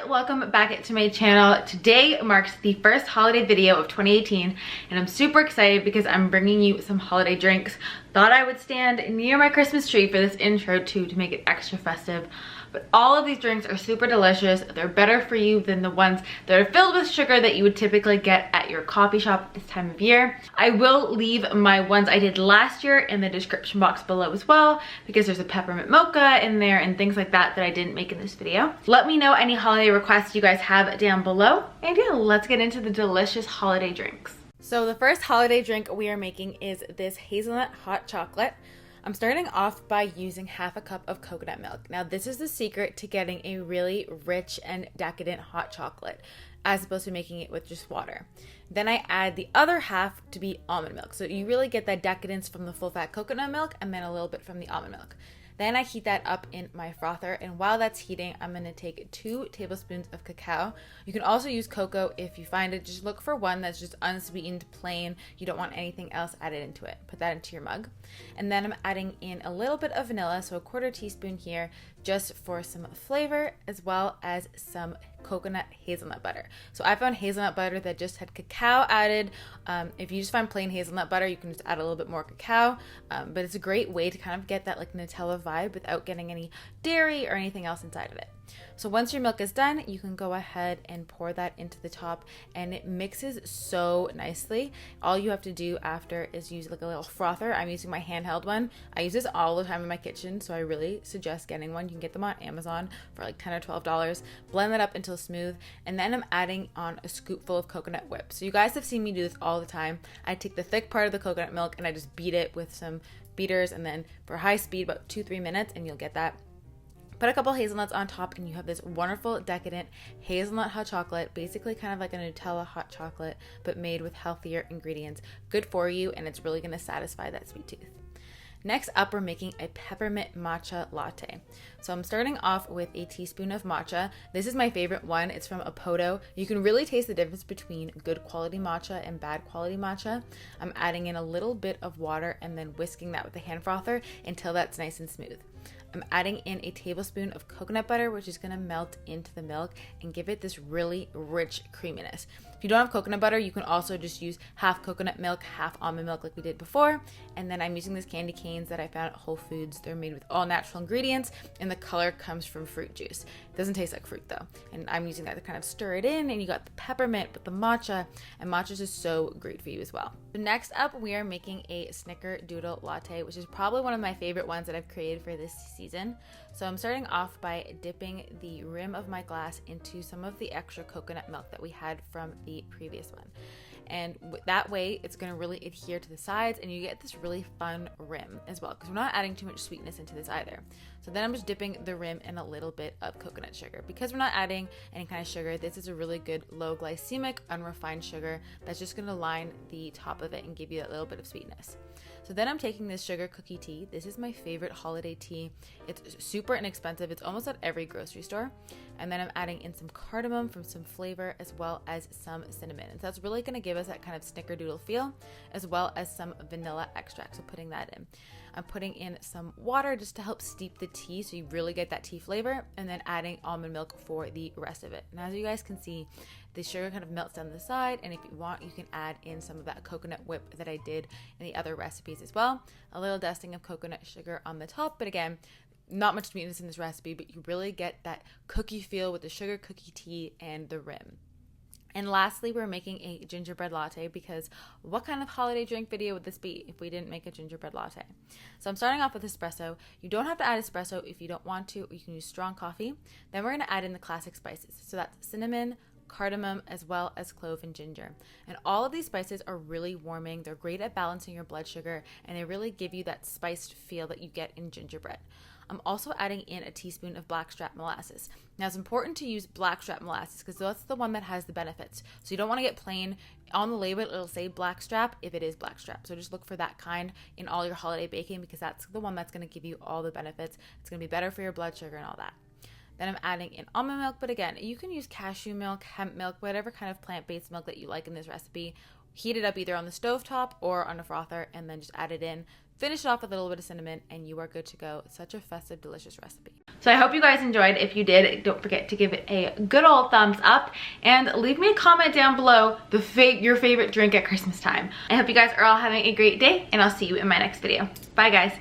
welcome back to my channel. Today marks the first holiday video of 2018 and I'm super excited because I'm bringing you some holiday drinks. Thought I would stand near my Christmas tree for this intro too to make it extra festive. But all of these drinks are super delicious. They're better for you than the ones that are filled with sugar that you would typically get at your coffee shop this time of year. I will leave my ones I did last year in the description box below as well because there's a peppermint mocha in there and things like that that I didn't make in this video. Let me know any holiday requests you guys have down below. And yeah, let's get into the delicious holiday drinks. So the first holiday drink we are making is this Hazelnut Hot Chocolate. I'm starting off by using half a cup of coconut milk. Now this is the secret to getting a really rich and decadent hot chocolate as opposed to making it with just water. Then I add the other half to be almond milk. So you really get that decadence from the full fat coconut milk and then a little bit from the almond milk. Then I heat that up in my frother, and while that's heating, I'm going to take 2 tablespoons of cacao. You can also use cocoa if you find it. Just look for one that's just unsweetened, plain. You don't want anything else added into it. Put that into your mug. And then I'm adding in a little bit of vanilla, so a 1/4 teaspoon here, just for some flavor, as well as some coconut hazelnut butter. So I found hazelnut butter that just had cacao added. If you just find plain hazelnut butter, you can just add a little bit more cacao, but it's a great way to kind of get that like Nutella vibe without getting any dairy or anything else inside of it. So once your milk is done, you can go ahead and pour that into the top, and it mixes so nicely. All you have to do after is use like a little frother. I'm using my handheld one. I use this all the time in my kitchen, so I really suggest getting one. You can get them on Amazon for like $10 or $12. Blend that up until smooth, and then I'm adding on a scoopful of coconut whip. So you guys have seen me do this all the time. I take the thick part of the coconut milk and I just beat it with some beaters, and then for high speed about 2-3 minutes, and you'll get that. Put a couple hazelnuts on top and you have this wonderful decadent hazelnut hot chocolate, basically kind of like a Nutella hot chocolate, but made with healthier ingredients. Good for you, and it's really going to satisfy that sweet tooth. Next up, we're making a peppermint matcha latte. So I'm starting off with a teaspoon of matcha. This is my favorite one. It's from Apoto. You can really taste the difference between good quality matcha and bad quality matcha. I'm adding in a little bit of water and then whisking that with a hand frother until that's nice and smooth. I'm adding in a tablespoon of coconut butter, which is going to melt into the milk and give it this really rich creaminess. If you don't have coconut butter, you can also just use half coconut milk, half almond milk like we did before. And then I'm using these candy canes that I found at Whole Foods. They're made with all natural ingredients, and the color comes from fruit juice. It doesn't taste like fruit though. And I'm using that to kind of stir it in, and you got the peppermint with the matcha, and matcha is just so great for you as well. So next up, we are making a snickerdoodle latte, which is probably one of my favorite ones that I've created for this season. So I'm starting off by dipping the rim of my glass into some of the extra coconut milk that we had from the previous one. And that way it's going to really adhere to the sides, and you get this really fun rim as well because we're not adding too much sweetness into this either. So then I'm just dipping the rim in a little bit of coconut sugar. Because we're not adding any kind of sugar, this is a really good low glycemic unrefined sugar that's just going to line the top of it and give you that little bit of sweetness. So then I'm taking this sugar cookie tea. This is my favorite holiday tea. It's super inexpensive. It's almost at every grocery store. And then I'm adding in some cardamom from some flavor as well as some cinnamon. And so that's really going to give us that kind of snickerdoodle feel as well as some vanilla extract. So putting that in. I'm putting in some water just to help steep the tea so you really get that tea flavor, and then adding almond milk for the rest of it. And as you guys can see, the sugar kind of melts down the side, and if you want, you can add in some of that coconut whip that I did in the other recipes as well. A little dusting of coconut sugar on the top, but again, not much sweetness in this recipe, but you really get that cookie feel with the sugar cookie tea and the rim. And lastly, we're making a gingerbread latte because what kind of holiday drink video would this be if we didn't make a gingerbread latte? So I'm starting off with espresso. You don't have to add espresso if you don't want to, or you can use strong coffee. Then we're going to add in the classic spices. So that's cinnamon, cardamom, as well as clove and ginger. And all of these spices are really warming. They're great at balancing your blood sugar, and they really give you that spiced feel that you get in gingerbread. I'm also adding in a teaspoon of blackstrap molasses. Now it's important to use blackstrap molasses because that's the one that has the benefits. So you don't want to get plain. On the label it'll say blackstrap if it is blackstrap. So just look for that kind in all your holiday baking because that's the one that's going to give you all the benefits. It's going to be better for your blood sugar and all that. Then I'm adding in almond milk, but again, you can use cashew milk, hemp milk, whatever kind of plant-based milk that you like in this recipe. Heat it up either on the stovetop or on a frother and then just add it in. Finish it off with a little bit of cinnamon and you are good to go. It's such a festive, delicious recipe. So I hope you guys enjoyed. If you did, don't forget to give it a good old thumbs up and leave me a comment down below your favorite drink at Christmas time. I hope you guys are all having a great day and I'll see you in my next video. Bye guys.